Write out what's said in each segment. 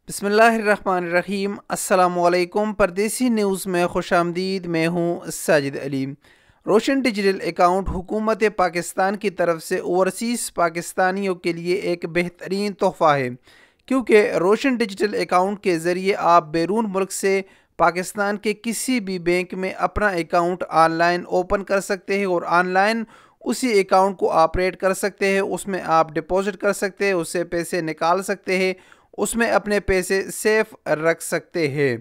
بسم اللہ الرحمن الرحیم۔ السلام علیکم۔ پردیسی نیوز میں خوش آمدید۔ میں ہوں ساجد علی۔ روشن ڈیجیٹل اکاؤنٹ حکومت پاکستان کی طرف سے اوورسیز پاکستانیوں کے لیے ایک بہترین تحفہ ہے، کیونکہ روشن ڈیجیٹل اکاؤنٹ کے ذریعے آپ بیرون ملک سے پاکستان کے کسی بھی بینک میں اپنا اکاؤنٹ آن لائن اوپن کر سکتے ہیں اور آن لائن اسی اکاؤنٹ کو آپریٹ کر سکتے ہیں۔ اس میں آپ ڈپوزٹ کر سکتے ہیں، اس سے پیسے نکال سکتے ہیں، اس میں اپنے پیسے سیف رکھ سکتے ہیں۔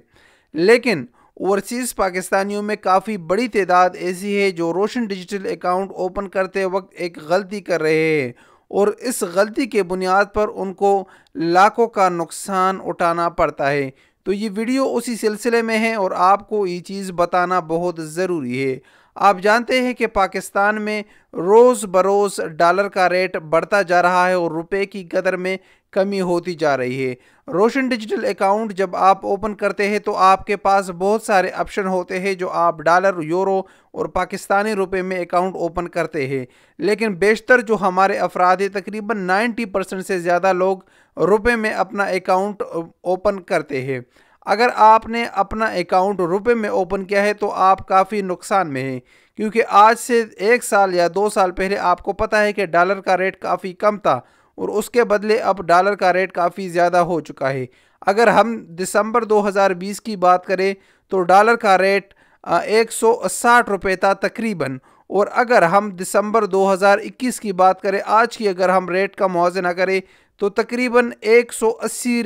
لیکن اوورسیز پاکستانیوں میں کافی بڑی تعداد ایسی ہے جو روشن ڈیجیٹل اکاؤنٹ اوپن کرتے وقت ایک غلطی کر رہے ہیں، اور اس غلطی کے بنیاد پر ان کو لاکھوں کا نقصان اٹھانا پڑتا ہے۔ تو یہ ویڈیو اسی سلسلے میں ہے اور آپ کو یہ چیز بتانا بہت ضروری ہے۔ آپ جانتے ہیں کہ پاکستان میں روز بروز ڈالر کا ریٹ بڑھتا جا رہا ہے اور روپے کی قدر میں کمی ہوتی جا رہی ہے۔ روشن ڈیجیٹل اکاؤنٹ جب آپ اوپن کرتے ہیں تو آپ کے پاس بہت سارے آپشن ہوتے ہیں جو آپ ڈالر، یورو اور پاکستانی روپے میں اکاؤنٹ اوپن کرتے ہیں، لیکن بیشتر جو ہمارے افراد ہیں، تقریباً 90% سے زیادہ لوگ روپے میں اپنا اکاؤنٹ اوپن کرتے ہیں۔ اگر آپ نے اپنا اکاؤنٹ روپے میں اوپن کیا ہے تو آپ کافی نقصان میں ہیں، کیونکہ آج سے 1 سال یا 2 سال پہلے آپ کو پتہ ہے کہ ڈالر کا ریٹ کافی کم تھا، اور اس کے بدلے اب ڈالر کا ریٹ کافی زیادہ ہو چکا ہے۔ اگر ہم دسمبر 2020 کی بات کریں تو ڈالر کا ریٹ 160 روپے تھا تقریباً، اور اگر ہم دسمبر 2021 کی بات کریں، آج کی اگر ہم ریٹ کا موازنہ کریں تو تقریباً 180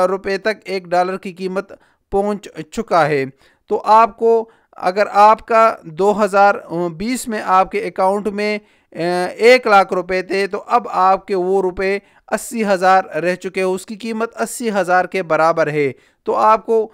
روپے تک ایک ڈالر کی قیمت پہنچ چکا ہے۔ تو آپ کو اگر آپ کا 2020 میں آپ کے اکاؤنٹ میں 1 لاکھ روپے تھے تو اب آپ کے وہ روپے 80,000 رہ چکے ہیں، اس کی قیمت 80,000 کے برابر ہے۔ تو آپ کو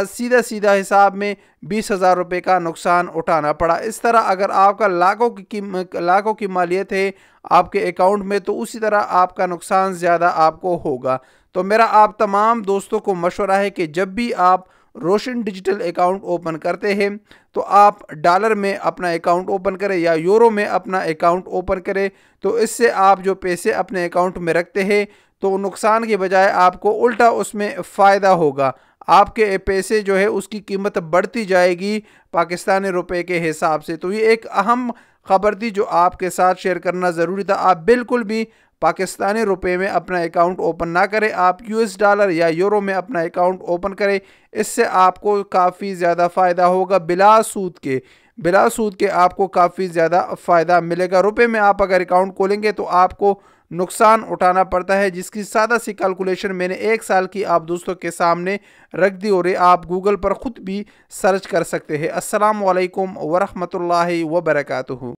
سیدھا حساب میں 20,000 روپے کا نقصان اٹھانا پڑا۔ اس طرح اگر آپ کا لاکھوں کی مالیت ہے آپ کے اکاؤنٹ میں تو اسی طرح آپ کا نقصان زیادہ آپ کو ہوگا۔ تو میرا آپ تمام دوستوں کو مشورہ ہے کہ جب بھی آپ روشن ڈیجیٹل اکاؤنٹ اوپن کرتے ہیں تو آپ ڈالر میں اپنا اکاؤنٹ اوپن کریں یا یورو میں اپنا اکاؤنٹ اوپن کریں، تو اس سے آپ جو پیسے اپنے اکاؤنٹ میں رکھتے ہیں تو نقصان کے بجائے آپ کو الٹا اس میں فائدہ ہوگا۔ آپ کے پیسے جو ہے اس کی قیمت بڑھتی جائے گی پاکستانی روپے کے حساب سے۔ تو یہ ایک اہم خبر تھی جو آپ کے ساتھ شیئر کرنا ضروری تھا۔ آپ بالکل بھی پاکستانی روپے میں اپنا اکاؤنٹ اوپن نہ کریں، آپ US ڈالر یا یورو میں اپنا اکاؤنٹ اوپن کریں۔ اس سے آپ کو کافی زیادہ فائدہ ہوگا، بلا سود کے آپ کو کافی زیادہ فائدہ ملے گا۔ روپے میں آپ اگر اکاؤنٹ کھولیں گے تو آپ کو نقصان اٹھانا پڑتا ہے، جس کی سادہ سی کیلکولیشن میں نے 1 سال کی آپ دوستوں کے سامنے رکھ دی، اور آپ گوگل پر خود بھی سرچ کر سکتے ہیں۔ السلام علیکم ورحمۃ اللہ وبرکاتہ۔